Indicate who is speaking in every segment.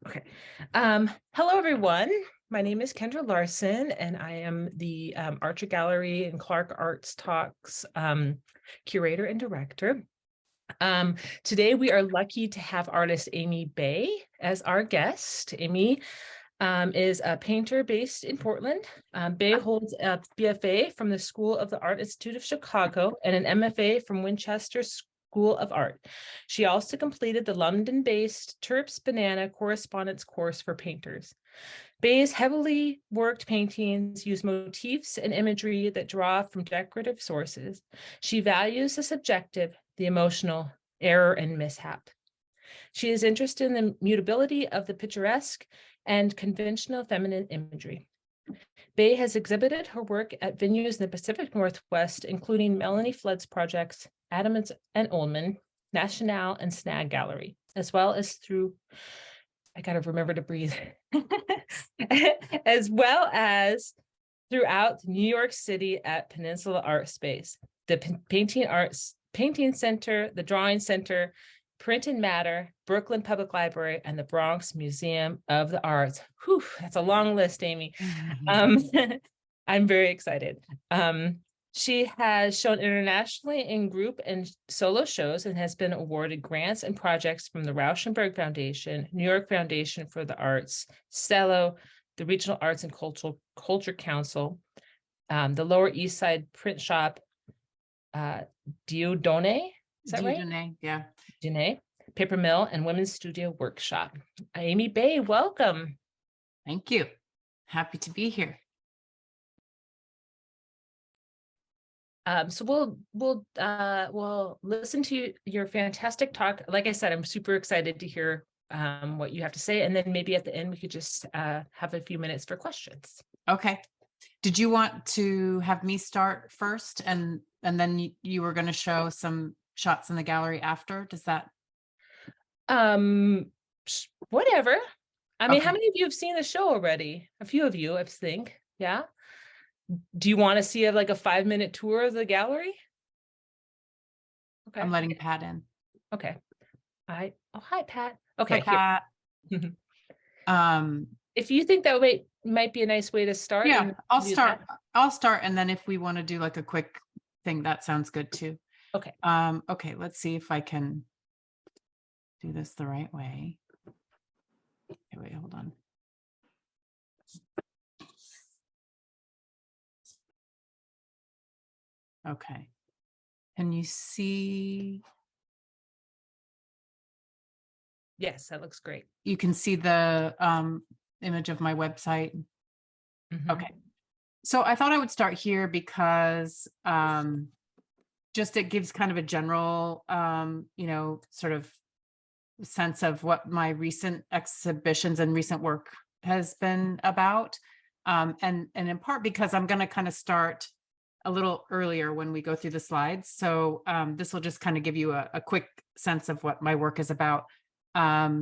Speaker 1: Okay. Hello, everyone. My name is Kendra Larson, and I am the Archer Gallery and Clark Arts Talks curator and director. Today, we are lucky to have artist Amy Bay as our guest. Amy is a painter based in Portland. Bay holds a BFA from the School of the Art Institute of Chicago and an MFA from Winchester School of Art. She also completed the London-based Turps Banana Correspondence course for painters. Bay's heavily worked paintings use motifs and imagery that draw from decorative sources. She values the subjective, the emotional, error, and mishap. She is interested in the mutability of the picturesque and conventional feminine imagery. Bay has exhibited her work at venues in the Pacific Northwest, including Melanie Flood Projects, Adams and Ollman, Nationale and SNAG Gallery, as well as I gotta remember to breathe, as well as throughout New York City at Peninsula Art Space, the Painting Center, the Drawing Center, Print and Matter, Brooklyn Public Library, and the Bronx Museum of the Arts. Whew, that's a long list, Amy. I'm very excited. She has shown internationally in group and solo shows and has been awarded grants and projects from the Rauschenberg Foundation, New York Foundation for the Arts, Stelo, the Regional Arts and Culture Council, the Lower East Side Printshop, Dieu, Donné, is that
Speaker 2: Dieu,
Speaker 1: right?
Speaker 2: Donné, yeah.
Speaker 1: Donné, Papermill, and Women's Studio Workshop. Amy Bay, welcome.
Speaker 2: Thank you. Happy to be here.
Speaker 1: So we'll listen to your fantastic talk. Like I said, I'm super excited to hear what you have to say, and then maybe at the end we could just have a few minutes for questions.
Speaker 2: Okay. Did you want to have me start first, and then you were going to show some shots in the gallery after? Does that?
Speaker 1: Whatever. I mean,
Speaker 2: Okay.
Speaker 1: how many of you have seen the show already? A few of you, I think. Yeah. Do you want to see like a 5-minute tour of the gallery? Okay.
Speaker 2: I'm letting Pat in.
Speaker 1: Okay. Hi, Pat. Okay.
Speaker 2: Hi, Pat.
Speaker 1: If you think that might be a nice way to start.
Speaker 2: Yeah, I'll start, and then if we want to do like a quick thing, that sounds good too.
Speaker 1: Okay.
Speaker 2: Okay, let's see if I can do this the right way. Okay, wait, hold on. Okay. Can you see?
Speaker 1: Yes, that looks great.
Speaker 2: You can see the image of my website.
Speaker 1: Mm-hmm.
Speaker 2: Okay. So I thought I would start here because just it gives kind of a general, sort of sense of what my recent exhibitions and recent work has been about. And in part because I'm going to kind of start a little earlier when we go through the slides. So this will just kind of give you a quick sense of what my work is about. My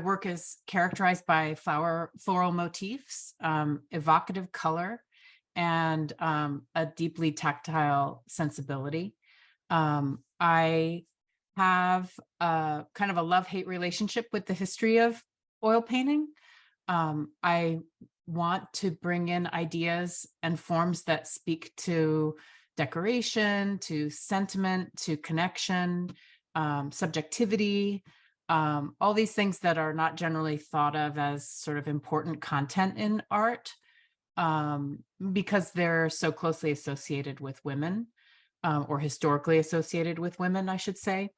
Speaker 2: work is characterized by floral motifs, evocative color, and a deeply tactile sensibility. I have a kind of a love-hate relationship with the history of oil painting. I want to bring in ideas and forms that speak to decoration, to sentiment, to connection, subjectivity, all these things that are not generally thought of as sort of important content in art, because they're so closely associated with women, or historically associated with women, I should say.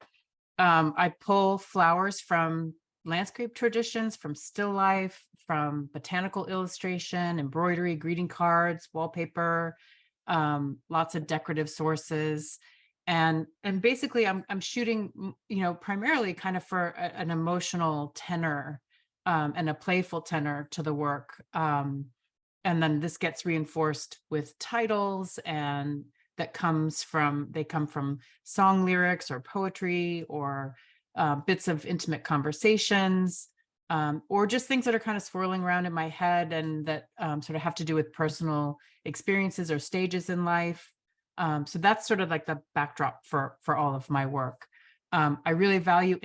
Speaker 2: I pull flowers from landscape traditions, from still life, from botanical illustration, embroidery, greeting cards, wallpaper, lots of decorative sources. And basically I'm shooting, primarily kind of for an emotional tenor, and a playful tenor to the work. And then this gets reinforced with titles, and they come from song lyrics or poetry, or bits of intimate conversations, or just things that are kind of swirling around in my head and that sort of have to do with personal experiences or stages in life. So that's sort of like the backdrop for all of my work. I really value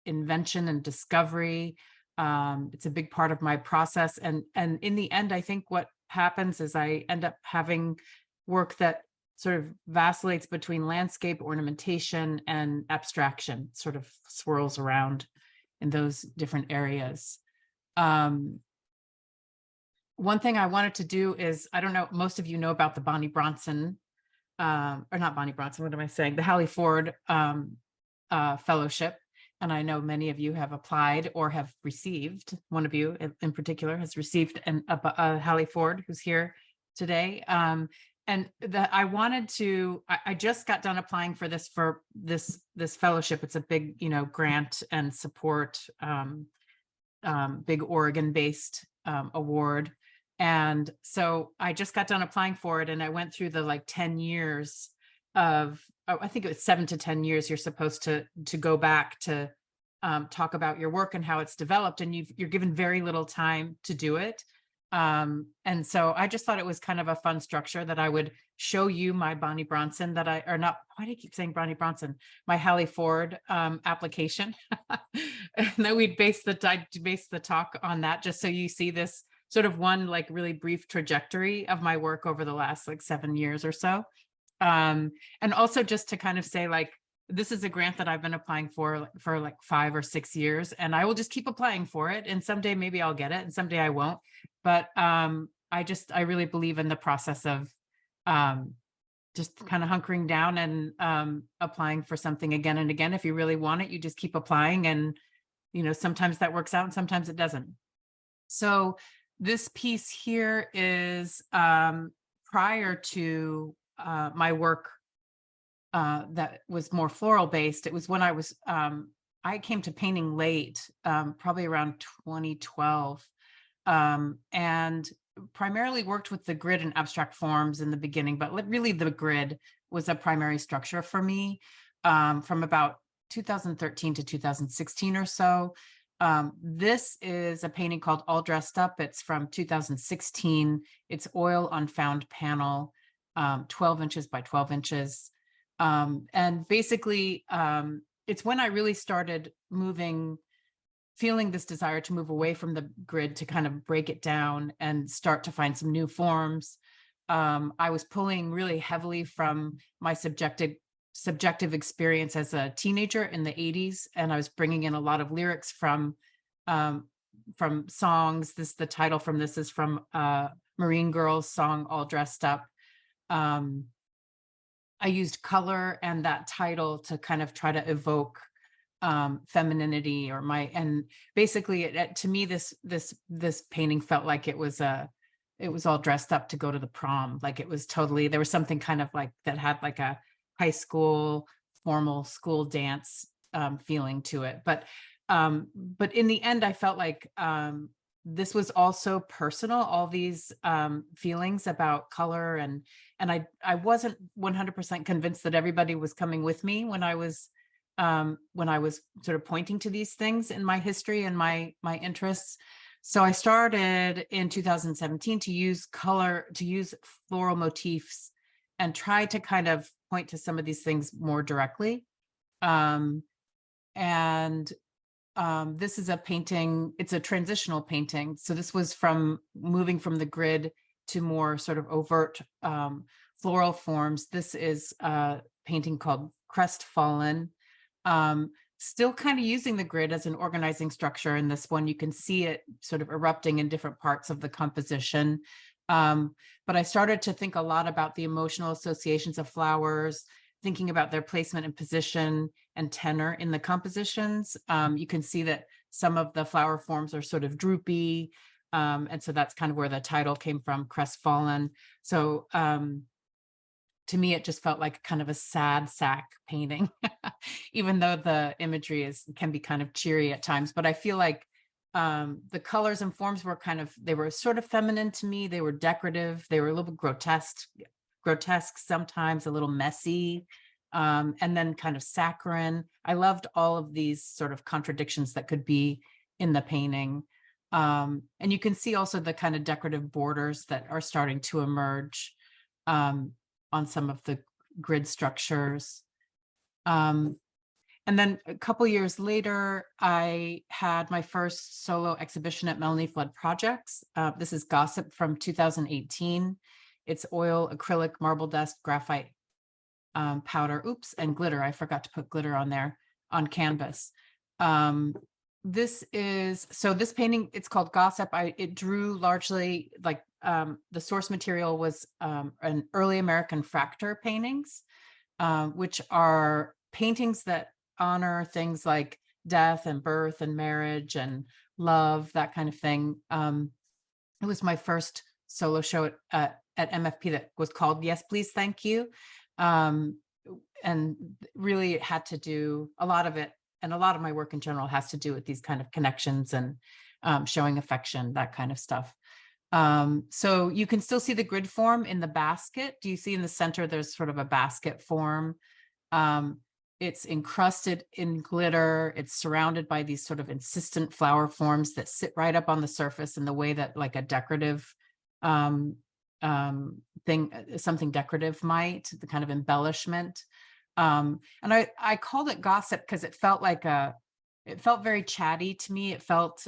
Speaker 2: invention and discovery. It's a big part of my process. And in the end, I think what happens is I end up having work that sort of vacillates between landscape, ornamentation, and abstraction, sort of swirls around in those different areas. One thing I wanted to do is, I don't know, most of you know about the Bonnie Bronson, or not Bonnie Bronson, what am I saying? The Hallie Ford Fellowship. And I know many of you have applied or have received, one of you in particular has received a Hallie Ford, who's here today. And I wanted to, I just got done applying for this fellowship. It's a big, grant and support, big Oregon-based award. And so I just got done applying for it, and I went through the 10 years of, I think it was 7 to 10 years you're supposed to go back to talk about your work and how it's developed, and you're given very little time to do it. And so I just thought it was kind of a fun structure that I would show you my Bonnie Bronson why do I keep saying Bonnie Bronson? My Hallie Ford application. And then we'd base the talk on that, just so you see this sort of one really brief trajectory of my work over the last 7 years or so. And also just to kind of say, this is a grant that I've been applying for 5 or 6 years, and I will just keep applying for it. And someday maybe I'll get it, and someday I won't. But I really believe in the process of just kind of hunkering down and applying for something again and again. If you really want it, you just keep applying, and sometimes that works out and sometimes it doesn't. So this piece here is prior to my work that was more floral based. It was when I came to painting late, probably around 2012, and primarily worked with the grid and abstract forms in the beginning, but really the grid was a primary structure for me from about 2013 to 2016 or so. This is a painting called All Dressed Up. It's from 2016. It's oil on found panel, 12 inches by 12 inches. And basically, it's when I really started feeling this desire to move away from the grid, to kind of break it down and start to find some new forms. I was pulling really heavily from my subjective experience as a teenager in the 80s, and I was bringing in a lot of lyrics from songs. The title from this is from Marine Girls' song All Dressed Up. I used color and that title to kind of try to evoke femininity, and basically to me this painting felt like it was all dressed up to go to the prom. It was totally, there was something kind of that had a high school formal school dance feeling to it. But in the end, I felt like this was also personal, all these feelings about color, and I wasn't 100% convinced that everybody was coming with me when I was sort of pointing to these things in my history and my interests. So I started in 2017 to use floral motifs and try to kind of point to some of these things more directly. This is a painting, it's a transitional painting. So this was from moving from the grid to more sort of overt floral forms. This is a painting called Crestfallen. Still kind of using the grid as an organizing structure. In this one, you can see it sort of erupting in different parts of the composition. But I started to think a lot about the emotional associations of flowers, thinking about their placement and position and tenor in the compositions. You can see that some of the flower forms are sort of droopy. And so that's kind of where the title came from, Crestfallen. So to me, it just felt like kind of a sad sack painting, even though the imagery can be kind of cheery at times. But I feel like the colors and forms were they were sort of feminine to me. They were decorative. They were a little bit grotesque sometimes, a little messy, and then kind of saccharine. I loved all of these sort of contradictions that could be in the painting. And you can see also the kind of decorative borders that are starting to emerge on some of the grid structures. And then a couple years later, I had my first solo exhibition at Melanie Flood Projects. This is Gossip from 2018. It's oil, acrylic, marble dust, graphite, powder, oops, and glitter. I forgot to put glitter on there on canvas. This painting, it's called Gossip. It drew largely like the source material was an early American fracture paintings, which are paintings that honor things like death and birth and marriage and love, that kind of thing. It was my first solo show at MFP that was called Yes, Please, Thank You. And really it had to do, a lot of it, and a lot of my work in general has to do with these kind of connections and showing affection, that kind of stuff. So you can still see the grid form in the basket. Do you see in the center, there's sort of a basket form. It's encrusted in glitter. It's surrounded by these sort of insistent flower forms that sit right up on the surface in the way that like a decorative thing, something decorative might, the kind of embellishment. And I called it Gossip because it felt like it felt very chatty to me. It felt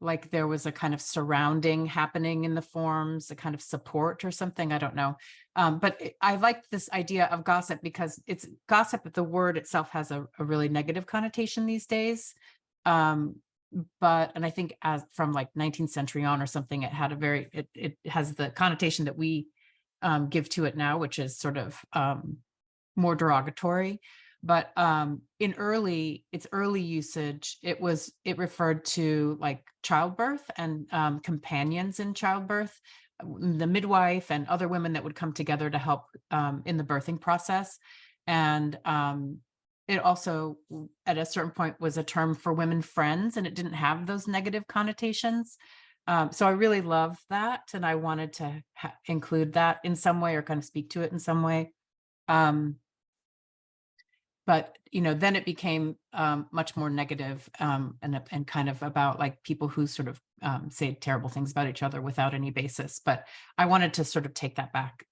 Speaker 2: like there was a kind of surrounding happening in the forms, a kind of support or something, I don't know. But I like this idea of gossip because it's gossip, the word itself has a really negative connotation these days. And I think as from like 19th century on or something, it had it has the connotation that we give to it now, which is sort of more derogatory. But in its early usage, it referred to like childbirth and companions in childbirth, the midwife and other women that would come together to help in the birthing process. And it also, at a certain point, was a term for women friends, and it didn't have those negative connotations. So I really love that, and I wanted to include that in some way or kind of speak to it in some way. But then it became much more negative and kind of about like people who sort of say terrible things about each other without any basis. But I wanted to sort of take that back,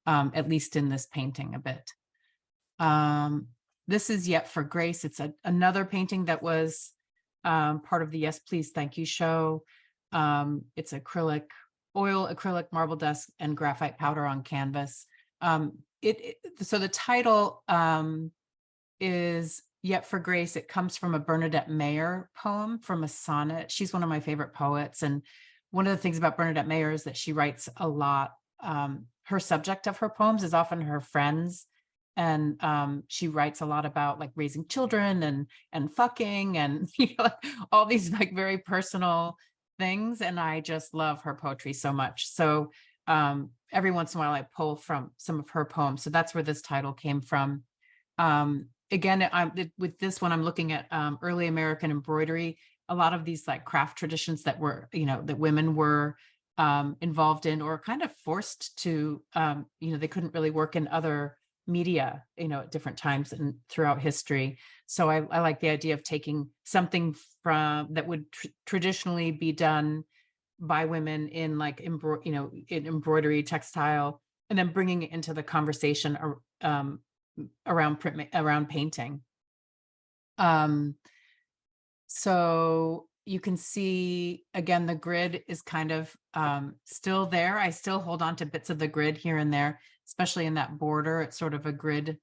Speaker 2: at least in this painting a bit. This is Yet for Grace. It's another painting that was part of the Yes, Please, Thank You show. It's acrylic, oil, acrylic, marble dust, and graphite powder on canvas. So the title is Yet for Grace. It comes from a Bernadette Mayer poem from a sonnet. She's one of my favorite poets. And one of the things about Bernadette Mayer is that she writes a lot. Her subject of her poems is often her friends. And she writes a lot about like raising children and fucking and all these like very personal things. And I just love her poetry so much. So every once in a while I pull from some of her poems. So that's where this title came from. Again, with this one, I'm looking at early American embroidery, a lot of these like craft traditions that were, that women were involved in or kind of forced to, they couldn't really work in other media, at different times and throughout history. So I like the idea of taking something from that would traditionally be done by women in like, in embroidery, textile, and then bringing it into the conversation around painting. So you can see again, the grid is kind of still there. I still hold on to bits of the grid here and there, especially in that border. It's sort of a grid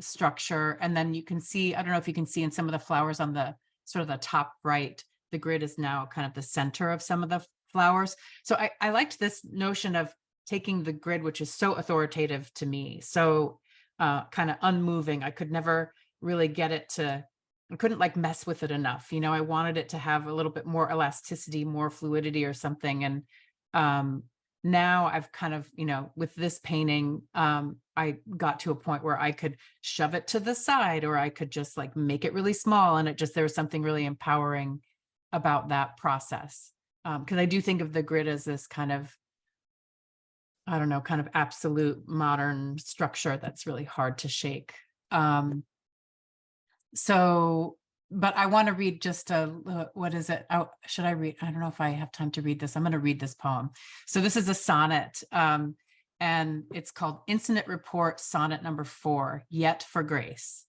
Speaker 2: structure. And then you can see, I don't know if you can see in some of the flowers on the sort of the top right, the grid is now kind of the center of some of the flowers. So I liked this notion of taking the grid, which is so authoritative to me, so kind of unmoving. I could never really get it to, I couldn't like mess with it enough. I wanted it to have a little bit more elasticity, more fluidity or something. And now I've kind of, with this painting, I got to a point where I could shove it to the side, or I could just like make it really small. And there was something really empowering about that process. Because I do think of the grid as this kind of, I don't know, kind of absolute modern structure that's really hard to shake. But I want to read just what is it? Oh, should I read? I don't know if I have time to read this. I'm going to read this poem. So this is a sonnet. and it's called Incident Report Sonnet Number 4, Yet for Grace.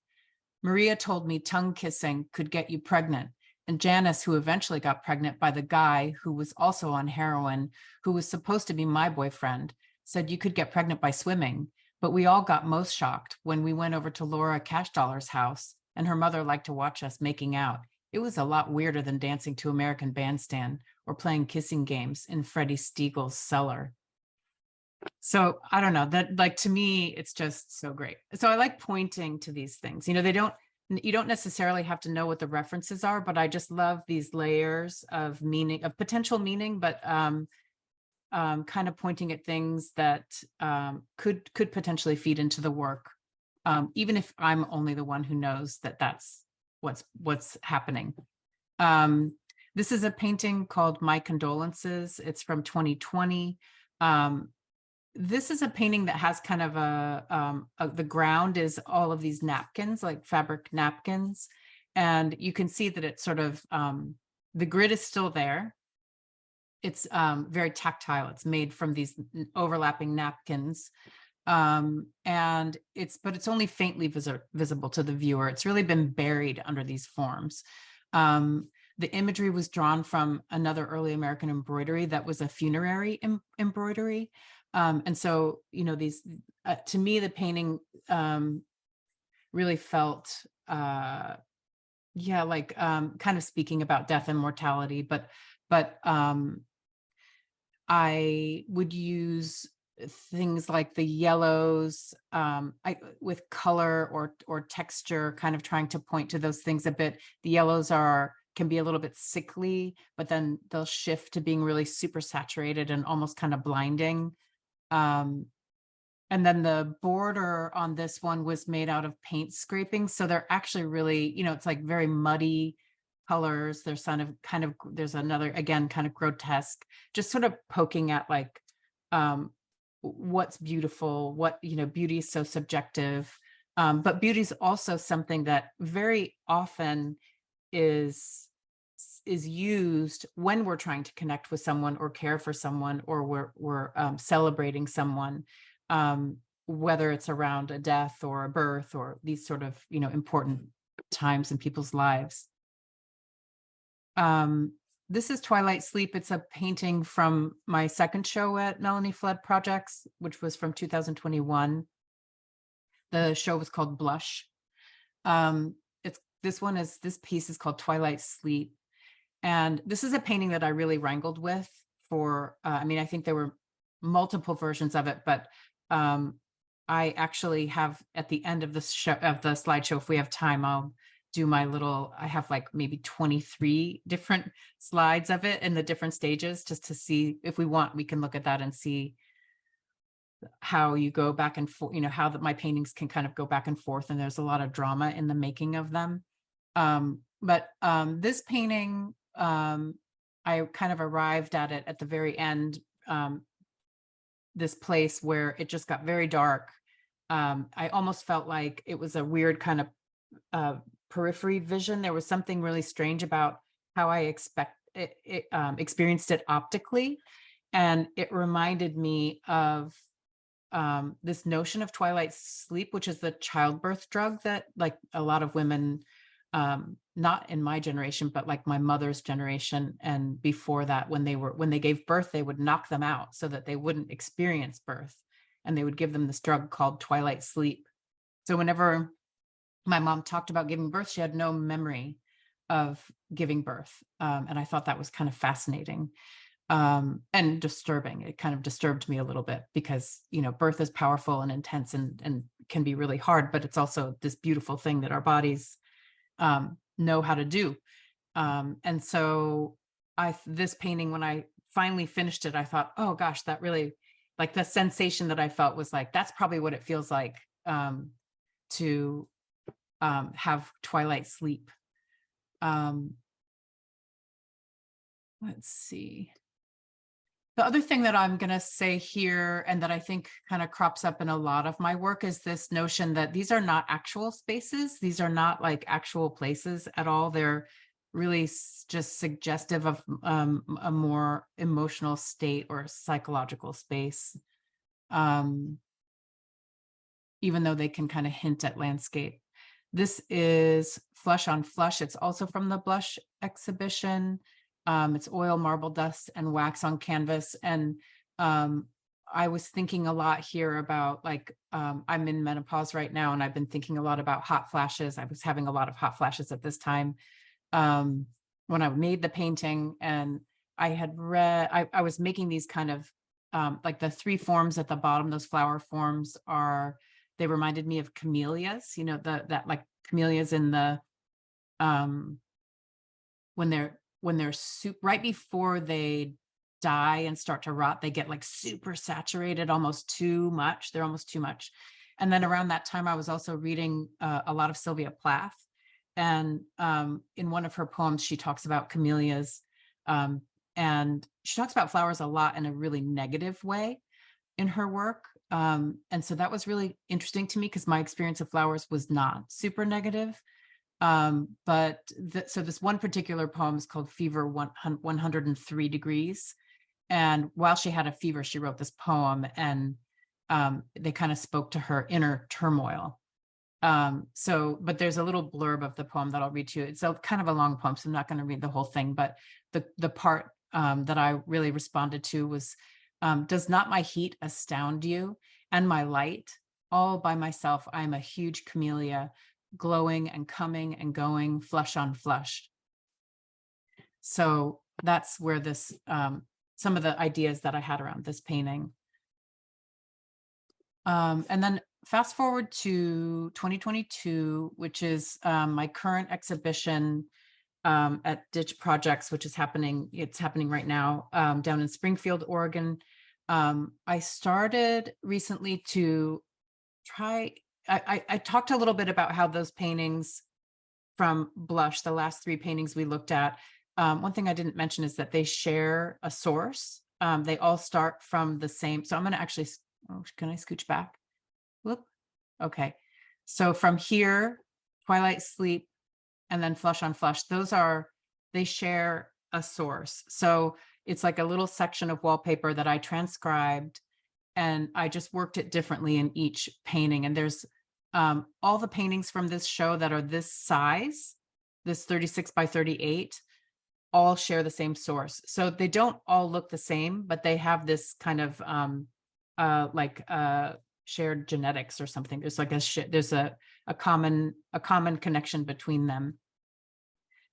Speaker 2: Maria told me tongue kissing could get you pregnant. And Janice, who eventually got pregnant by the guy who was also on heroin, who was supposed to be my boyfriend, said you could get pregnant by swimming. But we all got most shocked when we went over to Laura Cashdollar's house, and her mother liked to watch us making out. It was a lot weirder than dancing to American Bandstand or playing kissing games in Freddie Stiegel's cellar. So I don't know, that, like, to me, it's just so great. So I like pointing to these things. You know, you don't necessarily have to know what the references are, but I just love these layers of meaning, of potential meaning, but kind of pointing at things that could potentially feed into the work, even if I'm only the one who knows that that's what's happening. This is a painting called My Condolences. It's from 2020. This is a painting that has kind of the ground is all of these napkins, like fabric napkins. And you can see that it's sort of, the grid is still there. It's very tactile. It's made from these overlapping napkins. And it's only faintly visible to the viewer. It's really been buried under these forms. The imagery was drawn from another early American embroidery that was a funerary embroidery. And so, you know, these, to me, the painting really felt, yeah, like kind of speaking about death and mortality, but I would use things like the yellows with color or texture, kind of trying to point to those things a bit. The yellows can be a little bit sickly, but then they'll shift to being really super saturated and almost kind of blinding. And then the border on this one was made out of paint scrapings. So they're actually really, you know, it's like very muddy colors. There's there's another, again, kind of grotesque, just sort of poking at like, what's beautiful, what, you know, beauty is so subjective. But beauty is also something that very often is used when we're trying to connect with someone or care for someone, or we're celebrating someone, whether it's around a death or a birth or these sort of, you know, important times in people's lives. This is Twilight Sleep. It's a painting from my second show at Melanie Flood Projects, which was from 2021. The show was called Blush. This piece is called Twilight Sleep. And this is a painting that I really wrangled with for, I mean, I think there were multiple versions of it, but I actually have at the end of the show, of the slideshow, if we have time, I'll do my little, I have like maybe 23 different slides of it in the different stages, just to see, if we want, we can look at that and see how you go back and forth, you know, how my paintings can kind of go back and forth. And there's a lot of drama in the making of them. But this painting, I kind of arrived at it at the very end, this place where it just got very dark. I almost felt like it was a weird kind of periphery vision. There was something really strange about how I experienced it optically. And it reminded me of this notion of twilight sleep, which is the childbirth drug that like a lot of women, not in my generation, but like my mother's generation and before that, when they gave birth, they would knock them out so that they wouldn't experience birth. And they would give them this drug called twilight sleep. So whenever my mom talked about giving birth, she had no memory of giving birth. And I thought that was kind of fascinating and disturbing. It kind of disturbed me a little bit because, you know, birth is powerful and intense and can be really hard, but it's also this beautiful thing that our bodies know how to do. And so this painting, when I finally finished it, I thought, oh gosh, that really, like the sensation that I felt was like, that's probably what it feels like to have twilight sleep. Let's see. The other thing that I'm going to say here, and that I think kind of crops up in a lot of my work, is this notion that these are not actual spaces. These are not like actual places at all. They're really just suggestive of a more emotional state or psychological space. even though they can kind of hint at landscape. This is Flush on Flush. It's also from the Blush exhibition. It's oil, marble dust, and wax on canvas. And I was thinking a lot here about, like, I'm in menopause right now, and I've been thinking a lot about hot flashes. I was having a lot of hot flashes at this time when I made the painting, and I had read, I was making these kind of like the three forms at the bottom, those flower forms they reminded me of camellias, you know, that like camellias in the when they're right before they die and start to rot, they get like super saturated, almost too much. They're almost too much. And then around that time, I was also reading a lot of Sylvia Plath. And in one of her poems, she talks about camellias. And she talks about flowers a lot in a really negative way in her work. And so that was really interesting to me because my experience of flowers was not super negative. So this one particular poem is called Fever 103 Degrees. And while she had a fever, she wrote this poem, and they kind of spoke to her inner turmoil. But there's a little blurb of the poem that I'll read to you. It's kind of a long poem, so I'm not going to read the whole thing, but the part that I really responded to was, does not my heat astound you, and my light? All by myself, I'm a huge camellia, glowing and coming and going, flush on flush. So that's where this, some of the ideas that I had around this painting. And then fast forward to 2022, which is my current exhibition at Dieu Projects, which is happening. It's happening right now down in Springfield, Oregon. I started recently to try. I talked a little bit about how those paintings from Blush, the last three paintings we looked at. One thing I didn't mention is that they share a source. They all start from the same. So I'm going to actually. Oh, can I scooch back? Whoop. Okay. So from here, Twilight Sleep, and then Flush on Flush, they share a source. So it's like a little section of wallpaper that I transcribed, and I just worked it differently in each painting. And there's all the paintings from this show that are this size, this 36 by 38, all share the same source. So they don't all look the same, but they have this kind of shared genetics or something. There's like there's a common connection between them.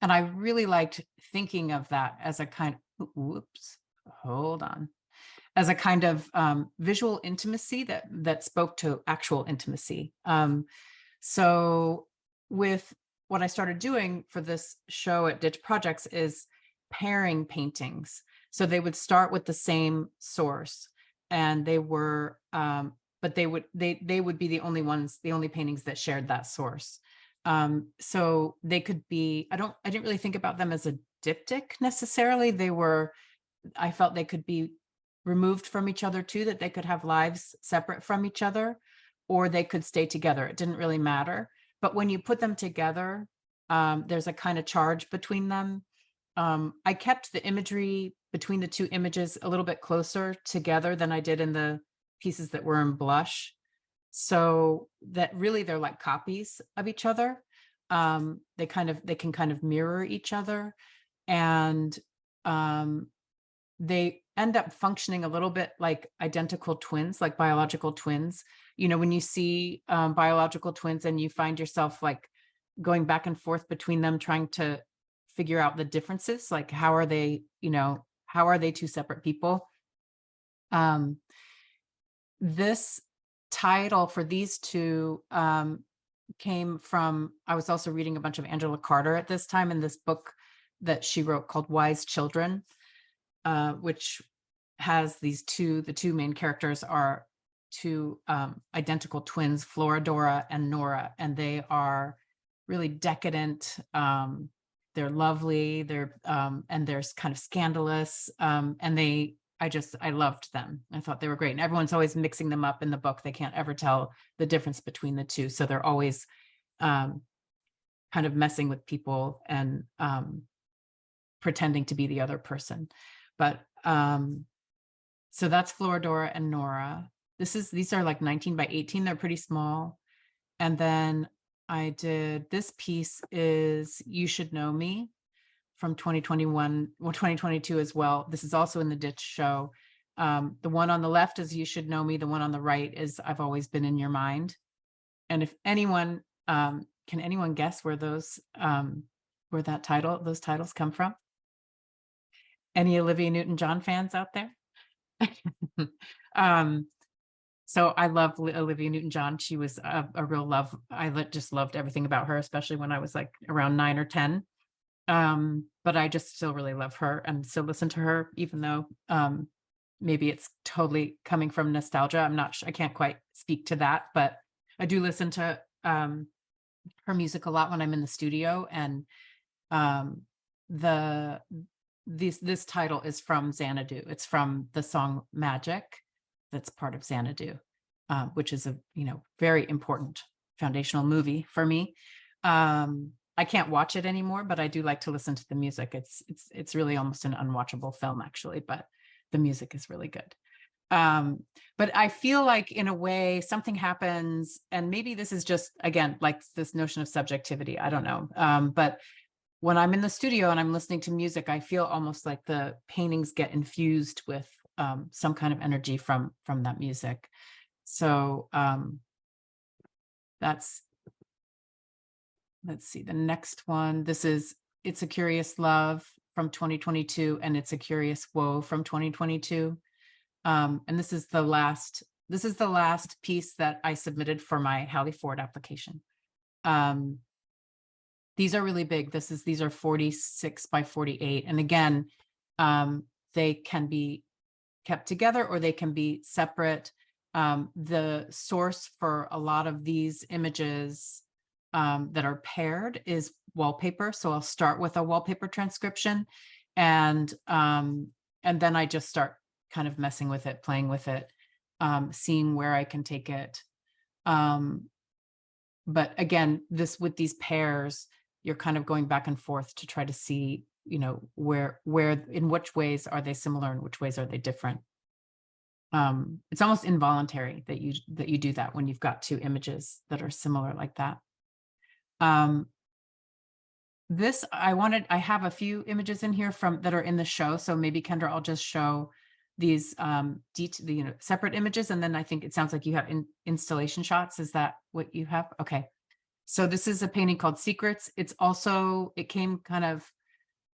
Speaker 2: And I really liked thinking of that as a kind of, as a kind of visual intimacy that spoke to actual intimacy. So with what I started doing for this show at Dieu Projects is pairing paintings. So they would start with the same source, and they were, but they would be the only paintings that shared that source. So they could be, I didn't really think about them as a diptych necessarily. I felt they could be removed from each other too, that they could have lives separate from each other, or they could stay together. It didn't really matter. But when you put them together, there's a kind of charge between them. I kept the imagery between the two images a little bit closer together than I did in the pieces that were in Blush. So that really they're like copies of each other. They can kind of mirror each other, and they end up functioning a little bit like identical twins, like biological twins. You know, when you see biological twins and you find yourself like going back and forth between them, trying to figure out the differences, like how are they two separate people? This title for these two came from, I was also reading a bunch of Angela Carter at this time, in this book that she wrote called Wise Children, which has the two main characters are two identical twins, Floridora and Nora, and they are really decadent. They're lovely. And they're kind of scandalous. And I loved them. I thought they were great. And everyone's always mixing them up in the book. They can't ever tell the difference between the two. So they're always kind of messing with people and pretending to be the other person. But so that's Floridora and Nora. these are like 19 by 18. They're pretty small. And then I did, this piece is You Should Know Me from 2021, well, 2022 as well. This is also in the Ditch show. The one on the left is You Should Know Me. The one on the right is I've Always Been in Your Mind. And if anyone, can anyone guess where those, where those titles come from? Any Olivia Newton-John fans out there? So I love Olivia Newton-John. She was a real love. Just loved everything about her, especially when I was like around 9 or 10. But I just still really love her and still listen to her, even though maybe it's totally coming from nostalgia. I'm not sure, I can't quite speak to that, but I do listen to her music a lot when I'm in the studio. And this title is from Xanadu. It's from the song Magic, that's part of Xanadu, which is a very important foundational movie for me. I can't watch it anymore, but I do like to listen to the music. It's really almost an unwatchable film, actually, but the music is really good. But I feel like in a way something happens, and maybe this is just, again, like this notion of subjectivity, I don't know. But when I'm in the studio and I'm listening to music, I feel almost like the paintings get infused with some kind of energy from that music. So that's, let's see, the next one. This is It's a Curious Love from 2022, and It's a Curious Woe from 2022. And this is the last piece that I submitted for my Hallie Ford application. These are really big. These are 46 by 48. And again, they can be kept together or they can be separate. The source for a lot of these images that are paired is wallpaper. So I'll start with a wallpaper transcription, and then I just start kind of messing with it, playing with it, seeing where I can take it. But again, with these pairs, you're kind of going back and forth to try to see, where, in which ways are they similar and which ways are they different. It's almost involuntary that you do that when you've got two images that are similar like that. I have a few images in here that are in the show. So maybe Kendra, I'll just show these separate images. And then I think it sounds like you have installation shots. Is that what you have? Okay. So this is a painting called Secrets. It came kind of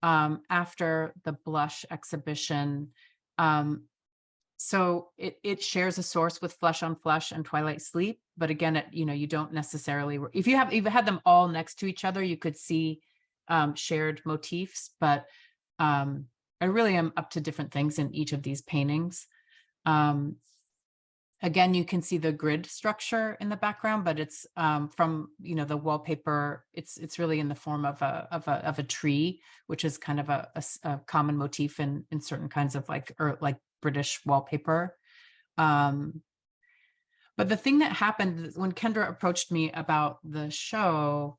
Speaker 2: after the Blush exhibition. So it shares a source with Flesh on Flesh and Twilight Sleep. But again, you don't necessarily, if you had them all next to each other, you could see shared motifs, but I really am up to different things in each of these paintings. Again, you can see the grid structure in the background, but it's from the wallpaper. It's really in the form of a tree, which is kind of a common motif in certain kinds of like British wallpaper. But the thing that happened when Kendra approached me about the show,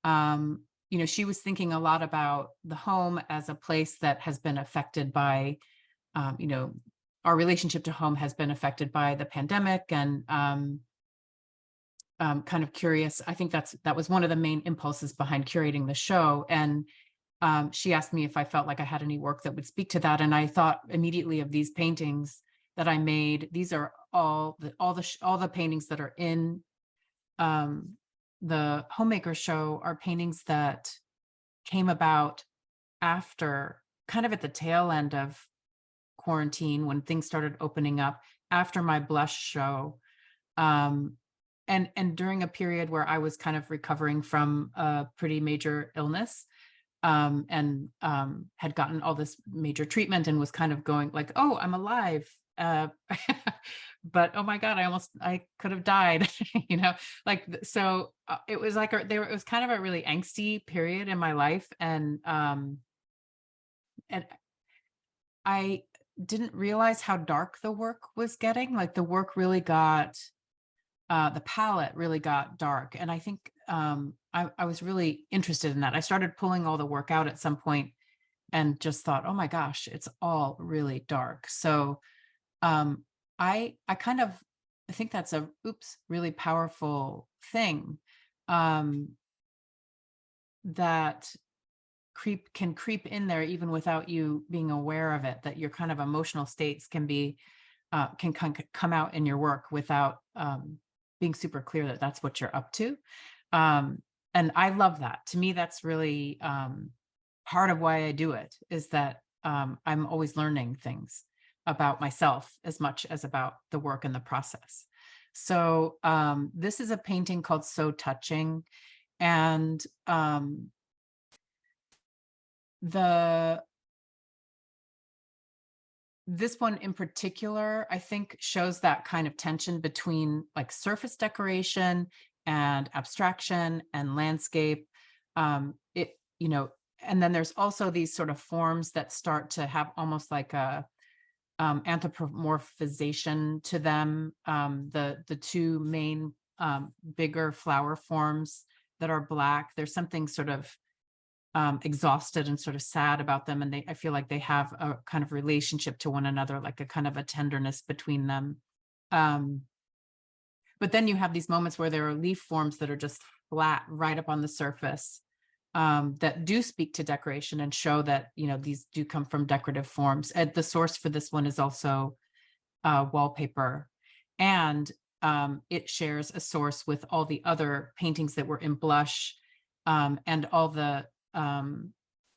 Speaker 2: she was thinking a lot about the home as a place that has been affected by, our relationship to home has been affected by the pandemic, and kind of curious. I think that was one of the main impulses behind curating the show. And she asked me if I felt like I had any work that would speak to that. And I thought immediately of these paintings that I made. These are all the paintings that are in the Homemaker show are paintings that came about after, kind of at the tail end of quarantine, when things started opening up, after my Blush show, and during a period where I was kind of recovering from a pretty major illness, and had gotten all this major treatment and was kind of going like, oh, I'm alive. But oh my God, I could have died, so it was like, it was kind of a really angsty period in my life. And I didn't realize how dark the work was getting. Like the work really got, the palette really got dark. And I think I was really interested in that. I started pulling all the work out at some point and just thought, oh my gosh, it's all really dark. So I kind of think that's a really powerful thing, um, that can creep in there even without you being aware of it, that your kind of emotional states can be can come out in your work without being super clear that that's what you're up to. And I love that. To me, that's really part of why I do it, is that I'm always learning things about myself as much as about the work and the process. So this is a painting called So Touching. And this one in particular, I think, shows that kind of tension between like surface decoration and abstraction and landscape. And then there's also these sort of forms that start to have almost like a anthropomorphization to them. The two main bigger flower forms that are Black, there's something sort of exhausted and sort of sad about them. And I feel like they have a kind of relationship to one another, like a kind of a tenderness between them. But then you have these moments where there are leaf forms that are just flat right up on the surface, that do speak to decoration and show that, these do come from decorative forms. And the source for this one is also wallpaper. And it shares a source with all the other paintings that were in blush, and all the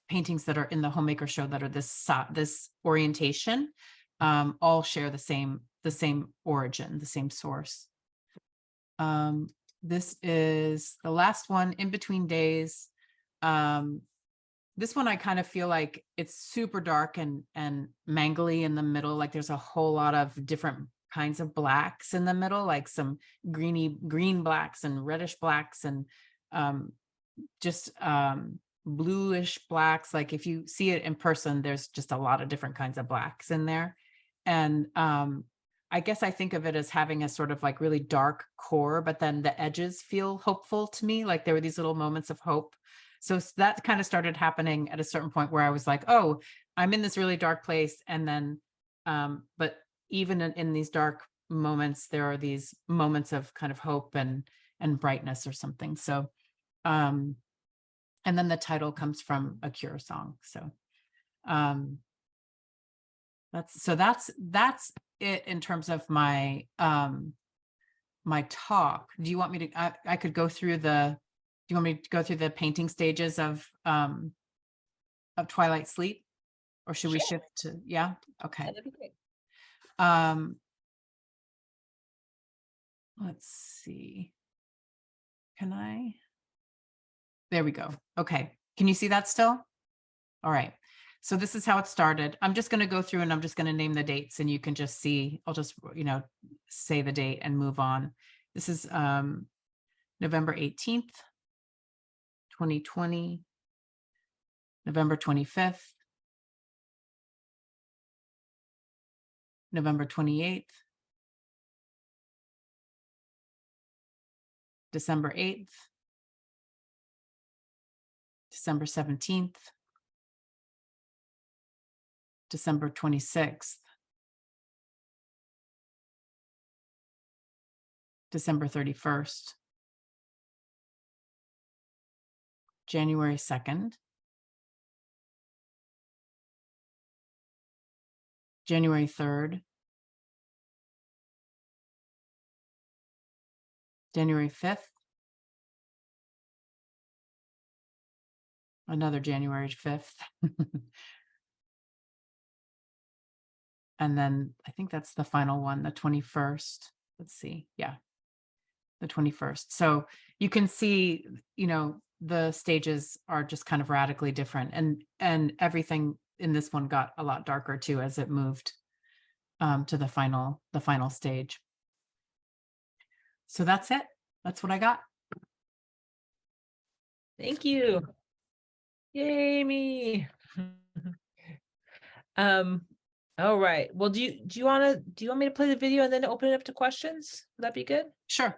Speaker 2: paintings that are in the Homemaker show that are this orientation, all share the same origin, the same source. This is the last one, In Between Days. This one, I kind of feel like it's super dark and mangly in the middle. Like there's a whole lot of different kinds of blacks in the middle, like some green blacks and reddish blacks, and just bluish blacks. Like if you see it in person, there's just a lot of different kinds of blacks in there. And I guess I think of it as having a sort of like really dark core, but then the edges feel hopeful to me. Like there were these little moments of hope. So that kind of started happening at a certain point where I was like, oh, I'm in this really dark place. And then, but even in these dark moments, there are these moments of kind of hope and brightness or something. So, and then the title comes from a Cure song. So, that's it in terms of my my talk. Do you want me to? I could go through the. Do you want me to go through the painting stages of Twilight Sleep, or should we shift to? Yeah. Okay.
Speaker 1: That'd be great.
Speaker 2: Let's see. Can I? There we go. Okay. Can you see that still? All right. So this is how it started. I'm just going to go through and I'm just going to name the dates, and you can just see. I'll just, say the date and move on. This is November 18th, 2020, November 25th, November 28th, December 8th, December 17th, December 26th, December 31st, January 2nd, January 3rd, January 5th, another January 5th. And then I think that's the final one, the 21st. Let's see. Yeah, the 21st. So you can see, the stages are just kind of radically different, and everything in this one got a lot darker too as it moved to the final stage. So that's it. That's what I got.
Speaker 1: Thank you. Yay, me. All right. Well, do you want me to play the video and then open it up to questions? Would that be good?
Speaker 2: Sure.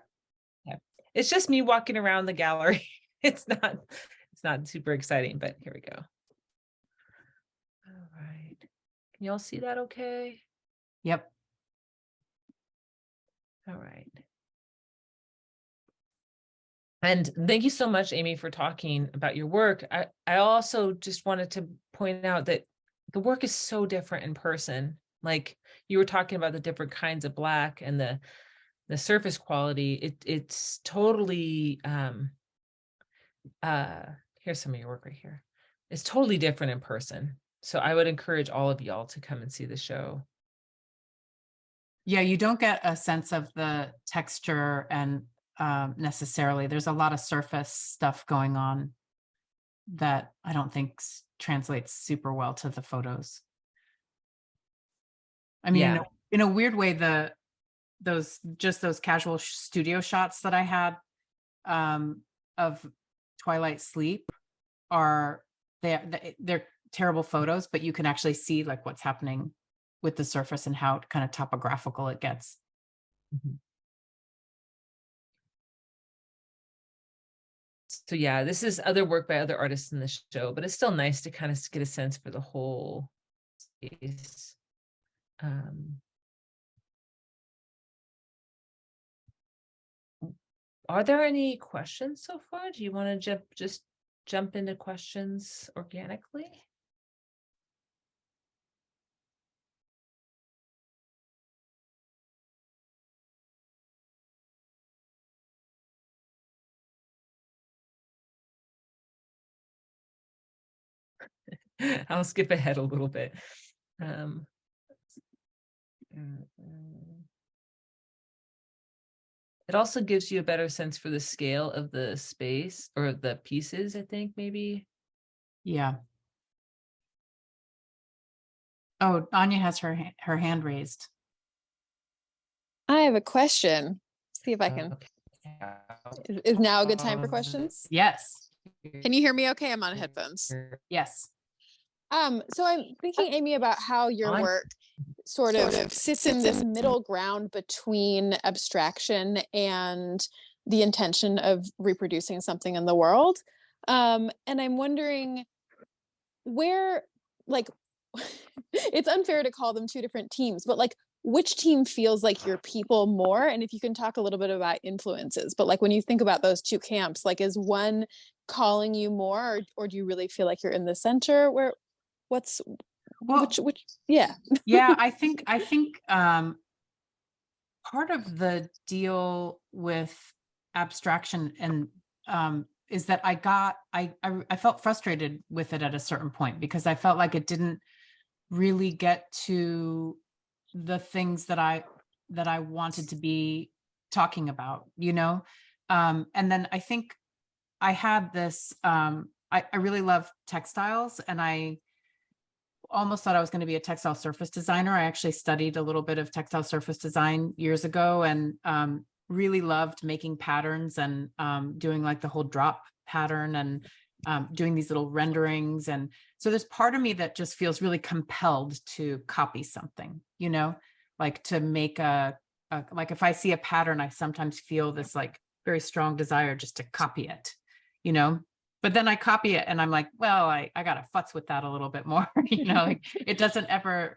Speaker 1: Yeah. It's just me walking around the gallery. It's not super exciting, but here we go. All right. Can y'all see that okay?
Speaker 2: Yep.
Speaker 1: All right. And thank you so much, Amy, for talking about your work. I also just wanted to point out that the work is so different in person. Like you were talking about the different kinds of black and the surface quality. It's totally here's some of your work right here. It's totally different in person. So I would encourage all of y'all to come and see the show.
Speaker 2: Yeah, you don't get a sense of the texture and necessarily. There's a lot of surface stuff going on that I don't think translates super well to the photos. I mean,
Speaker 1: Yeah.
Speaker 2: in a weird way, those casual studio shots that I had of Twilight Sleep are they're terrible photos, but you can actually see like what's happening with the surface and how kind of topographical it gets.
Speaker 1: Mhm. So yeah, this is other work by other artists in the show, but it's still nice to kind of get a sense for the whole space. Are there any questions so far? Do you want to just jump into questions organically? I'll skip ahead a little bit. It also gives you a better sense for the scale of the space or the pieces, I think, maybe.
Speaker 2: Yeah. Oh, Anya has her hand raised.
Speaker 3: I have a question. See if I can.
Speaker 1: Okay.
Speaker 3: Is now a good time for questions?
Speaker 2: Yes.
Speaker 3: Can you hear me okay? I'm on headphones.
Speaker 2: Yes.
Speaker 3: So I'm thinking, Amy, about how your work sort of sits in this middle ground between abstraction and the intention of reproducing something in the world. And I'm wondering where, like, it's unfair to call them two different teams, but like, which team feels like your people more? And if you can talk a little bit about influences, but like when you think about those two camps, like is one calling you more, or do you really feel like you're in the center? Where, what's,
Speaker 2: Well,
Speaker 3: which, yeah.
Speaker 2: yeah, I think part of the deal with abstraction and is that I felt frustrated with it at a certain point because I felt like it didn't really get to the things that I wanted to be talking about, you know? And then I think I had this, I really love textiles, and I almost thought I was going to be a textile surface designer. I actually studied a little bit of textile surface design years ago, and really loved making patterns and doing like the whole drop pattern and doing these little renderings. And so there's part of me that just feels really compelled to copy something, you know, like to make like if I see a pattern, I sometimes feel this like very strong desire just to copy it, you know. But then I copy it and I'm like, well, I got to futz with that a little bit more, you know, like it doesn't ever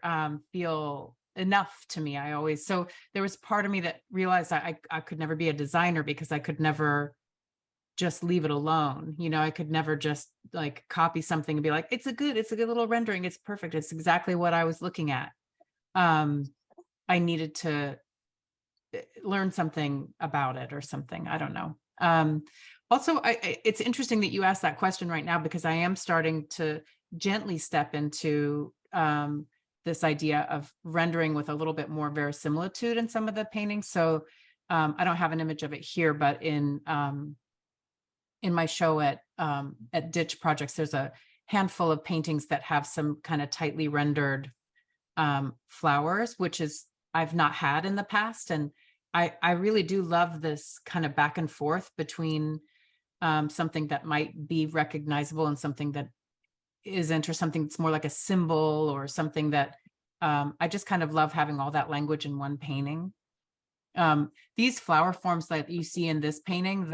Speaker 2: feel enough to me. So there was part of me that realized I could never be a designer because I could never just leave it alone. You know, I could never just like copy something and be like, it's a good little rendering. It's perfect. It's exactly what I was looking at. I needed to learn something about it or something. I don't know. Also, it's interesting that you asked that question right now, because I am starting to gently step into this idea of rendering with a little bit more verisimilitude in some of the paintings. So I don't have an image of it here, but in my show at Ditch Projects, there's a handful of paintings that have some kind of tightly rendered flowers, which is I've not had in the past. And I really do love this kind of back and forth between something that might be recognizable and something that isn't, or something that's more like a symbol, or something that I just kind of love having all that language in one painting. These flower forms that you see in this painting,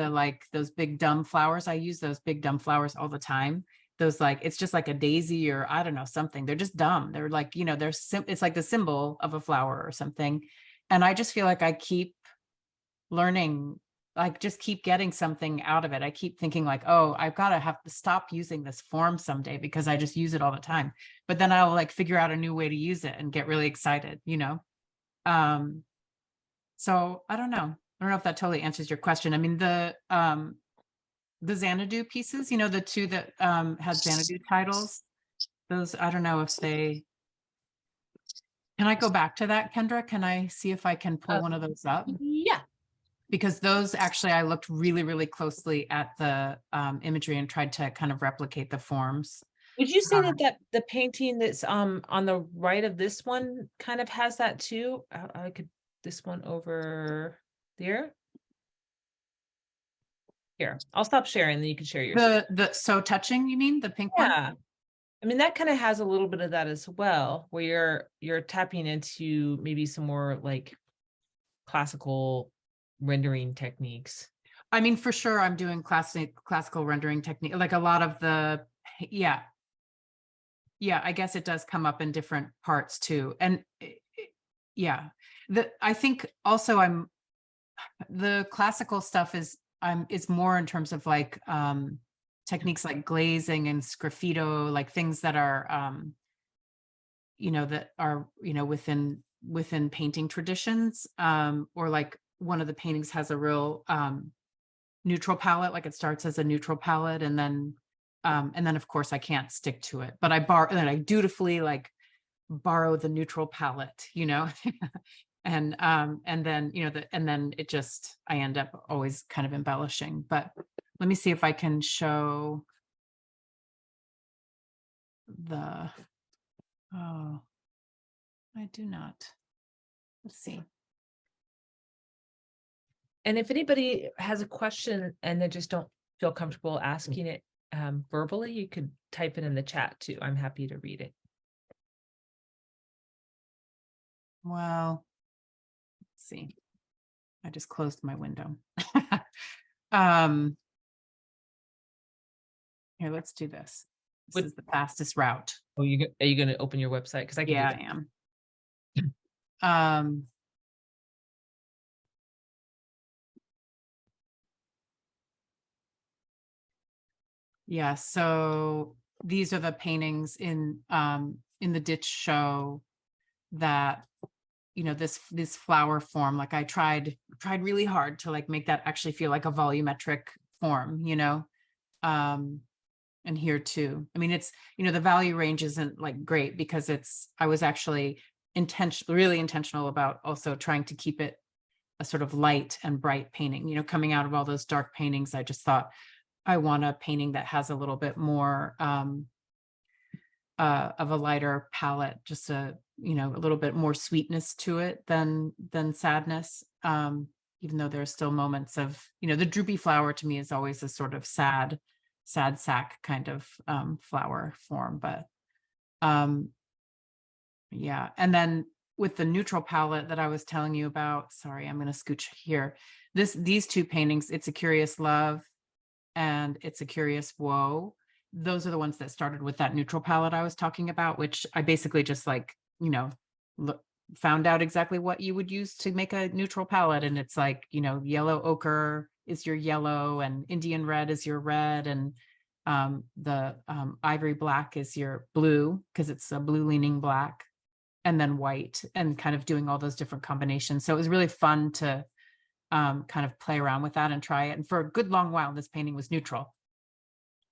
Speaker 2: those big dumb flowers, I use those big dumb flowers all the time. Those, like, it's just like a daisy, or I don't know, something. They're just dumb. They're like, you know, it's like the symbol of a flower or something. And I just feel like I keep learning, like just keep getting something out of it. I keep thinking like, oh, I've got to have to stop using this form someday because I just use it all the time. But then I'll like figure out a new way to use it and get really excited, you know? So I don't know. I don't know if that totally answers your question. I mean, the Xanadu pieces, you know, the two that had Xanadu titles, those, I don't know if they, can I go back to that, Kendra? Can I see if I can pull one of those up?
Speaker 1: Yeah.
Speaker 2: Because those actually, I looked really, really closely at the imagery and tried to kind of replicate the forms.
Speaker 1: Would you say that the painting that's on the right of this one kind of has that too? I could, this one over there. Here, I'll stop sharing, then you can share yours.
Speaker 2: The So Touching, you mean the pink one?
Speaker 1: Yeah. I mean, that kind of has a little bit of that as well, where you're tapping into maybe some more like classical rendering techniques.
Speaker 2: I mean, for sure, I'm doing classical rendering technique, like a lot of the, yeah. Yeah, I guess it does come up in different parts too. And yeah, I think also the classical stuff is more in terms of like techniques like glazing and sgraffito, like things that are you know, that are, you know, within painting traditions, or like one of the paintings has a real neutral palette, like it starts as a neutral palette and then of course I can't stick to it, but I dutifully like borrow the neutral palette, you know. And then, you know, and then it just, I end up always kind of embellishing. But let me see if I can show the, oh, I do not. Let's see.
Speaker 1: And if anybody has a question and they just don't feel comfortable asking it verbally, you could type it in the chat too. I'm happy to read it.
Speaker 2: Well, let's see. I just closed my window. Here, let's do this. This is the fastest route.
Speaker 1: Oh, are you going to open your website? Because I can.
Speaker 2: Yeah, I am. Yeah, so these are the paintings in the ditch show that, you know, this flower form, like I tried really hard to like make that actually feel like a volumetric form, you know. And here too, I mean, it's, you know, the value range isn't like great because I was actually really intentional about also trying to keep it a sort of light and bright painting, you know, coming out of all those dark paintings. I just thought I want a painting that has a little bit more of a lighter palette, just a, you know, a little bit more sweetness to it than sadness. Even though there's still moments of, you know, the droopy flower to me is always a sort of sad sack kind of flower form, but yeah. And then with the neutral palette that I was telling you about, sorry, I'm going to scooch here. These two paintings, It's a Curious Love and It's a Curious Woe. Those are the ones that started with that neutral palette I was talking about, which I basically just like, you know, found out exactly what you would use to make a neutral palette. And it's like, you know, yellow ochre is your yellow and Indian red is your red. And the ivory black is your blue because it's a blue leaning black, and then white, and kind of doing all those different combinations. So it was really fun to kind of play around with that and try it. And for a good long while, this painting was neutral.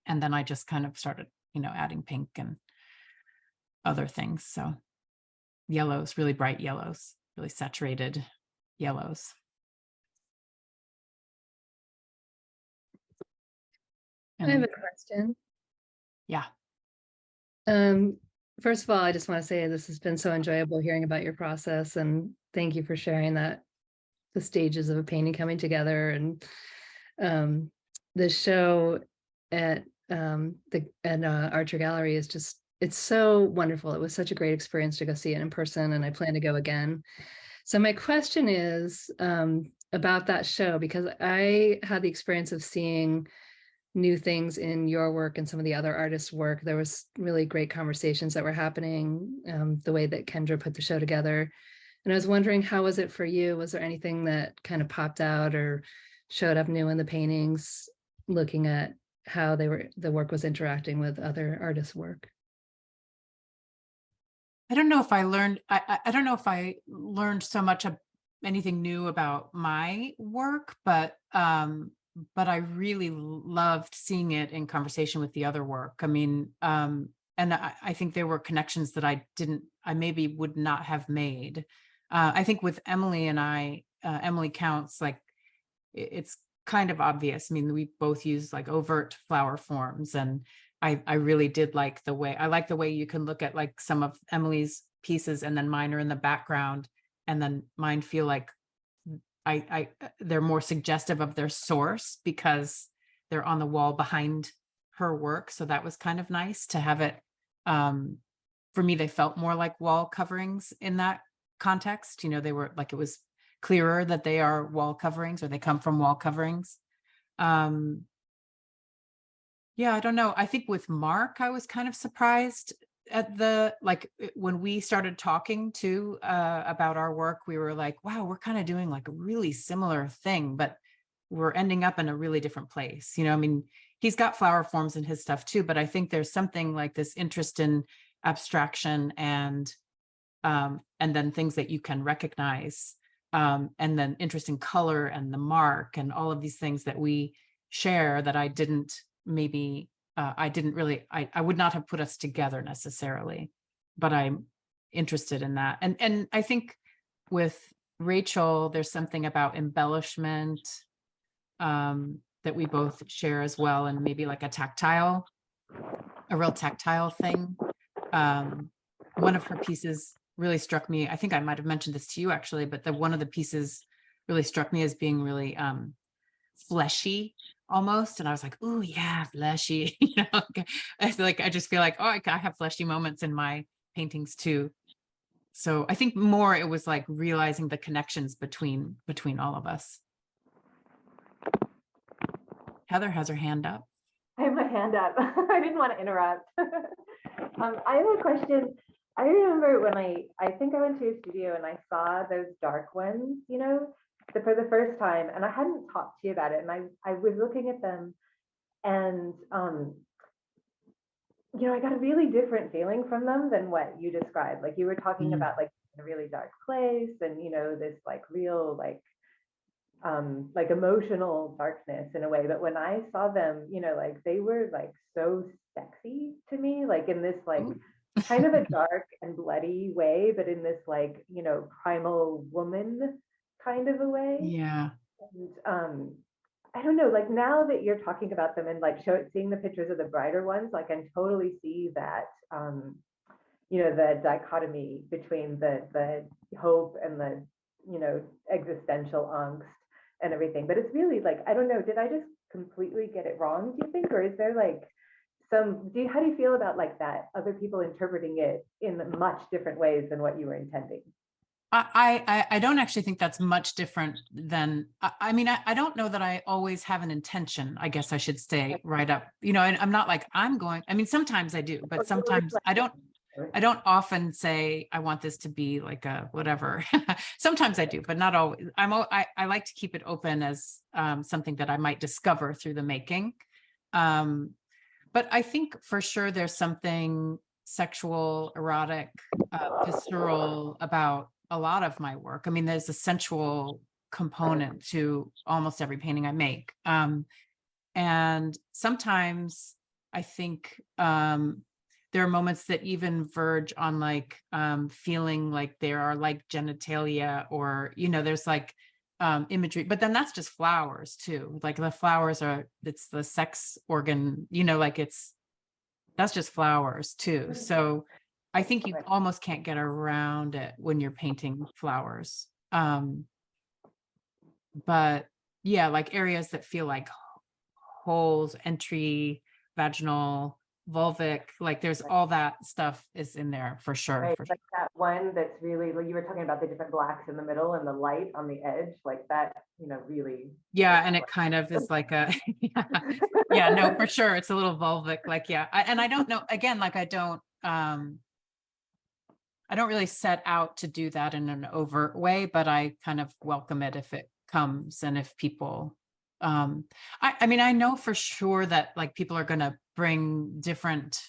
Speaker 2: And then I just kind of started, you know, adding pink and other things. So yellows, really bright yellows, really saturated yellows.
Speaker 4: I have a question.
Speaker 2: Yeah.
Speaker 4: First of all, I just want to say this has been so enjoyable hearing about your process, and thank you for sharing that, the stages of a painting coming together. And the show at Archer Gallery is just, it's so wonderful. It was such a great experience to go see it in person, and I plan to go again. So my question is about that show, because I had the experience of seeing new things in your work and some of the other artists' work. There was really great conversations that were happening, the way that Kendra put the show together. And I was wondering, how was it for you? Was there anything that kind of popped out or showed up new in the paintings, looking at how the work was interacting with other artists' work?
Speaker 2: I don't know if I learned, I don't know if I learned so much of anything new about my work, but I really loved seeing it in conversation with the other work. I mean, and I think there were connections that I maybe would not have made. I think with Emily and Emily Counts, like it's kind of obvious. I mean, we both use like overt flower forms, and I really did like the way, you can look at like some of Emily's pieces and then mine are in the background, and then mine feel like they're more suggestive of their source because they're on the wall behind her work. So that was kind of nice to have it. For me, they felt more like wall coverings in that context. You know, they were like, it was clearer that they are wall coverings or they come from wall coverings. Yeah, I don't know. I think with Mark, I was kind of surprised at when we started talking too about our work, we were like, wow, we're kind of doing like a really similar thing, but we're ending up in a really different place. You know, I mean, he's got flower forms in his stuff too, but I think there's something like this interest in abstraction and then things that you can recognize, and then interest in color and the mark and all of these things that we share that I didn't maybe I didn't really, I would not have put us together necessarily, but I'm interested in that. And I think with Rachel, there's something about embellishment that we both share as well. And maybe like a real tactile thing. One of her pieces really struck me. I think I might've mentioned this to you actually, but one of the pieces really struck me as being really fleshy almost. And I was like, oh yeah, fleshy. You know, I just feel like, oh, I have fleshy moments in my paintings too. So I think more it was like realizing the connections between all of us. Heather has her hand up.
Speaker 5: I have my hand up. I didn't want to interrupt. I have a question. I remember when I think I went to your studio and I saw those dark ones, you know, for the first time, and I hadn't talked to you about it, and I was looking at them, and you know, I got a really different feeling from them than what you described. Like you were talking about like a really dark place, and you know, this like real like emotional darkness in a way. But when I saw them, you know, like they were like so sexy to me, like in this like kind of a dark and bloody way, but in this like, you know, primal woman kind of a way.
Speaker 2: Yeah.
Speaker 5: And I don't know, like now that you're talking about them and like seeing the pictures of the brighter ones, like I totally see that, you know, the dichotomy between the hope and the, you know, existential angst and everything. But it's really like, I don't know, did I just completely get it wrong, do you think? Or is there like how do you feel about like that, other people interpreting it in much different ways than what you were intending?
Speaker 2: I don't actually think that's much different than, I mean, I don't know that I always have an intention, I guess I should say right up, you know, and I'm not like, I mean, sometimes I do, but sometimes I don't often say, I want this to be like a whatever. Sometimes I do, but not always. I like to keep it open as something that I might discover through the making. But I think for sure there's something sexual, erotic, visceral about a lot of my work. I mean, there's a sensual component to almost every painting I make. And sometimes I think there are moments that even verge on like feeling like there are like genitalia, or, you know, there's like imagery, but then that's just flowers too. Like the flowers it's the sex organ, you know, like that's just flowers too. So I think you almost can't get around it when you're painting flowers. But yeah, like areas that feel like holes, entry, vaginal, vulvic, like there's all that stuff is in there for sure.
Speaker 5: Right,
Speaker 2: for
Speaker 5: like
Speaker 2: sure.
Speaker 5: that one that's really, like you were talking about the different blacks in the middle and the light on the edge, like that, you know, really.
Speaker 2: Yeah, and it kind of is like a, yeah, no, for sure. It's a little vulvic, like, yeah. And I don't know, again, like I I don't really set out to do that in an overt way, but I kind of welcome it if it comes and if people, I mean, I know for sure that like people are going to bring different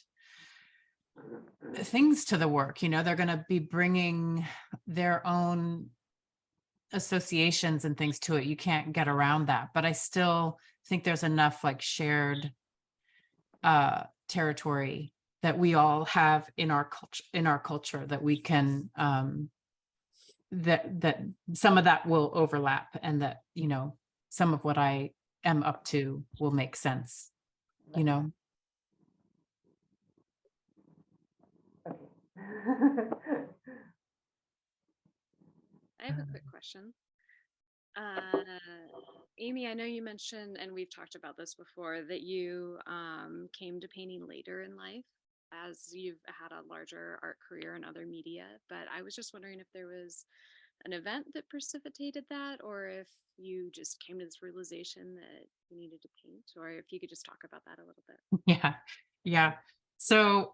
Speaker 2: things to the work, you know, they're going to be bringing their own associations and things to it. You can't get around that, but I still think there's enough like shared territory that we all have in our culture that we can that some of that will overlap, and that, you know, some of what I am up to will make sense, you know.
Speaker 6: I have a quick question. Amy, I know you mentioned, and we've talked about this before, that you came to painting later in life as you've had a larger art career in other media. But I was just wondering if there was an event that precipitated that, or if you just came to this realization that you needed to paint, or if you could just talk about that a little bit.
Speaker 2: Yeah. So,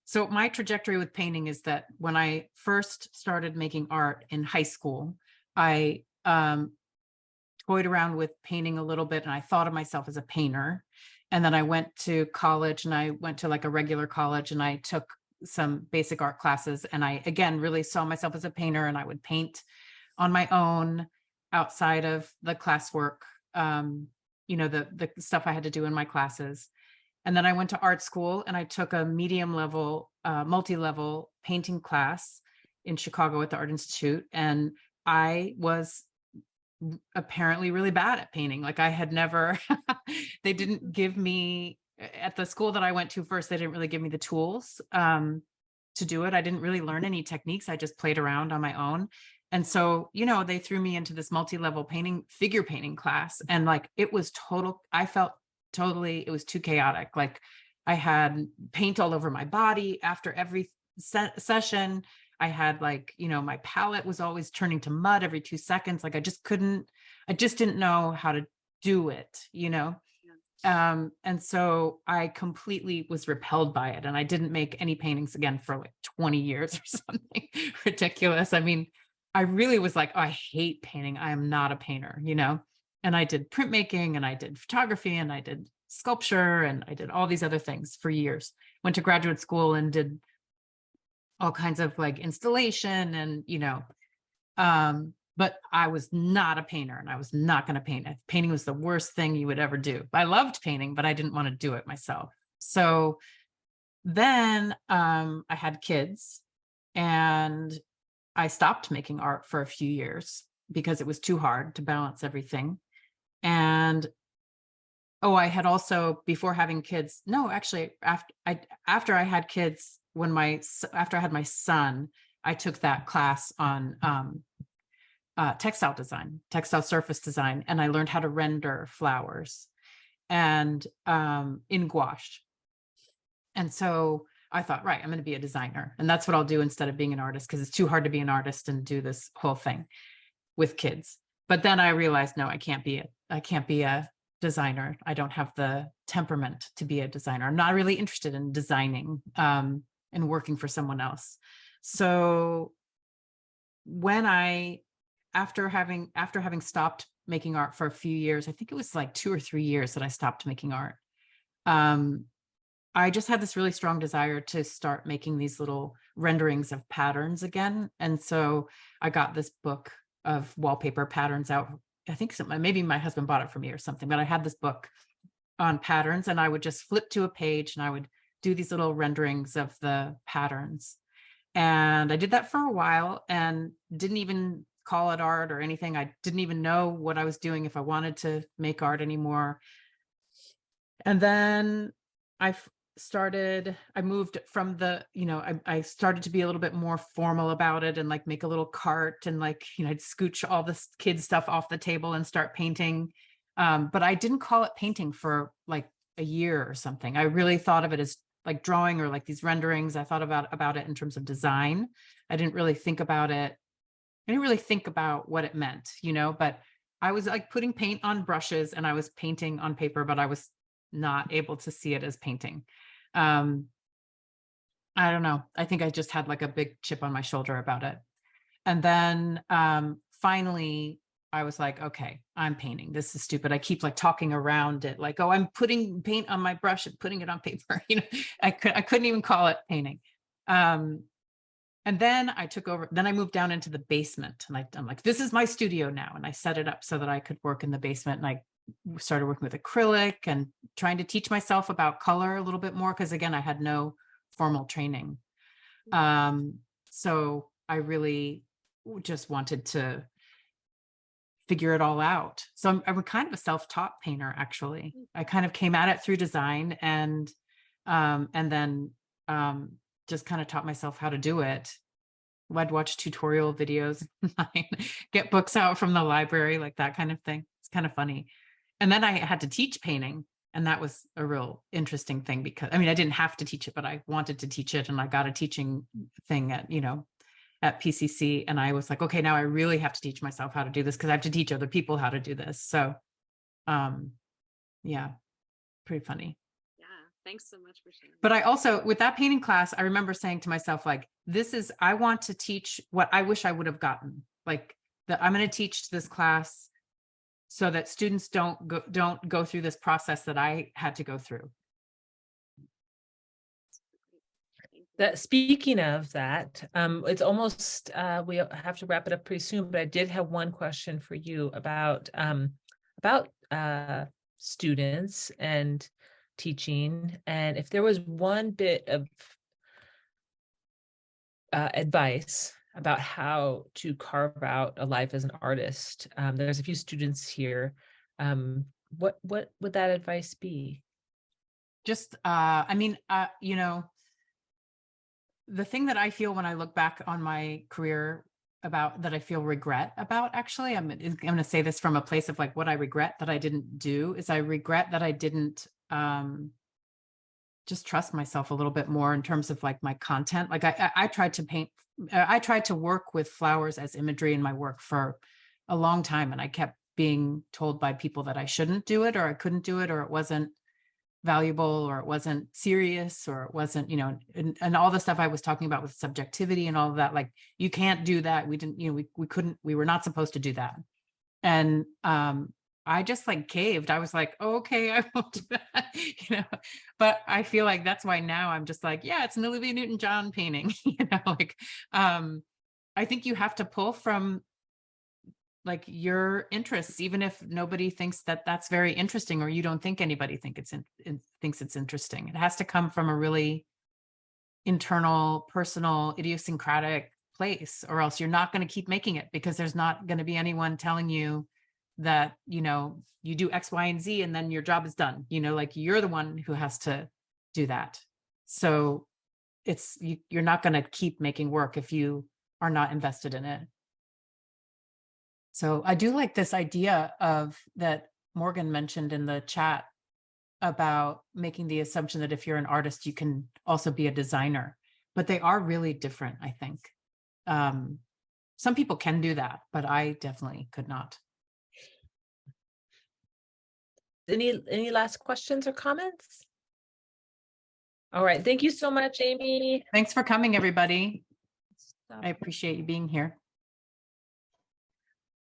Speaker 2: so my trajectory with painting is that when I first started making art in high school, I toyed around with painting a little bit, and I thought of myself as a painter. And then I went to college, and I went to like a regular college, and I took some basic art classes, and I again really saw myself as a painter, and I would paint on my own outside of the classwork, you know, the stuff I had to do in my classes. And then I went to art school, and I took a medium level, multi-level painting class in Chicago at the Art Institute. And I was apparently really bad at painting. Like I had never, they didn't give me, at the school that I went to first, they didn't really give me the tools to do it. I didn't really learn any techniques. I just played around on my own. And so, you know, they threw me into this multi-level painting, figure painting class. And like, it was I felt totally, it was too chaotic. Like I had paint all over my body after every session. I had like, you know, my palette was always turning to mud every 2 seconds. Like I just didn't know how to do it, you know? And so I completely was repelled by it. And I didn't make any paintings again for like 20 years or something ridiculous. I mean, I really was like, oh, I hate painting. I am not a painter, you know? And I did printmaking, and I did photography, and I did sculpture, and I did all these other things for years. Went to graduate school and did all kinds of like installation and, you know, but I was not a painter, and I was not going to paint. Painting was the worst thing you would ever do. I loved painting, but I didn't want to do it myself. So then I had kids, and I stopped making art for a few years because it was too hard to balance everything. And I had also, before having kids, no, actually, after I had kids, after I had my son, I took that class on textile surface design, and I learned how to render flowers and in gouache. And so I thought, right, I'm going to be a designer, and that's what I'll do instead of being an artist, because it's too hard to be an artist and do this whole thing with kids. But then I realized, no, I can't be a designer. I don't have the temperament to be a designer. I'm not really interested in designing and working for someone else. So when after having stopped making art for a few years, I think it was like 2 or 3 years that I stopped making art. I just had this really strong desire to start making these little renderings of patterns again. And so I got this book of wallpaper patterns out. I think maybe my husband bought it for me or something, but I had this book on patterns, and I would just flip to a page, and I would do these little renderings of the patterns. And I did that for a while and didn't even call it art or anything. I didn't even know what I was doing, if I wanted to make art anymore. And then I moved from I started to be a little bit more formal about it, and like make a little cart, and like, you know, I'd scooch all this kids stuff off the table and start painting. But I didn't call it painting for like a year or something. I really thought of it as like drawing, or like these renderings. I thought about it in terms of design. I didn't really think about what it meant, you know, but I was like putting paint on brushes, and I was painting on paper, but I was not able to see it as painting. I don't know. I think I just had like a big chip on my shoulder about it. And then finally, I was like, okay, I'm painting. This is stupid. I keep like talking around it, like, oh, I'm putting paint on my brush and putting it on paper. You know, I couldn't even call it painting. And then I took over. Then I moved down into the basement, and I'm like, this is my studio now. And I set it up so that I could work in the basement. And I started working with acrylic and trying to teach myself about color a little bit more, because again, I had no formal training. So I really just wanted to figure it all out. So I'm kind of a self-taught painter, actually. I kind of came at it through design, and then just kind of taught myself how to do it. I'd watch tutorial videos, get books out from the library, like that kind of thing. It's kind of funny. And then I had to teach painting, and that was a real interesting thing, because I mean, I didn't have to teach it, but I wanted to teach it, and I got a teaching thing at, you know, at PCC, and I was like, okay, now I really have to teach myself how to do this, because I have to teach other people how to do this. So yeah, pretty funny.
Speaker 6: Yeah, thanks so much for sharing.
Speaker 2: But I also, with that painting class, I remember saying to myself, like, I want to teach what I wish I would have gotten. Like, that I'm going to teach this class so that students don't go through this process that I had to go through.
Speaker 1: That, speaking of that, it's almost we have to wrap it up pretty soon, but I did have one question for you about students and teaching, and if there was one bit of advice about how to carve out a life as an artist. There's a few students here. What would that advice be?
Speaker 2: Just, you know, the thing that I feel when I look back on my career about that I feel regret about, actually, I'm going to say this from a place of like what I regret that I didn't do, is I regret that I didn't just trust myself a little bit more in terms of like my content. Like I tried to paint, I tried to work with flowers as imagery in my work for a long time. And I kept being told by people that I shouldn't do it, or I couldn't do it, or it wasn't valuable, or it wasn't serious, or it wasn't, you know, and all the stuff I was talking about with subjectivity and all of that, like, you can't do that. We didn't, you know, we couldn't, we were not supposed to do that. And I just like caved. I was like, oh, okay, I won't do that, you know. But I feel like that's why now I'm just like, yeah, it's an Olivia Newton-John painting, you know. Like, I think you have to pull from like your interests, even if nobody thinks that that's very interesting, or you don't think anybody thinks it's interesting. It has to come from a really internal, personal, idiosyncratic place, or else you're not going to keep making it, because there's not going to be anyone telling you that, you know, you do X, Y, and Z, and then your job is done. You know, like, you're the one who has to do that. So it's, you're not going to keep making work if you are not invested in it. So I do like this idea of that Morgan mentioned in the chat about making the assumption that if you're an artist, you can also be a designer, but they are really different, I think. Some people can do that, but I definitely could not.
Speaker 1: Any last questions or comments? All right. Thank you so much, Amy.
Speaker 2: Thanks for coming, everybody. I appreciate you being here.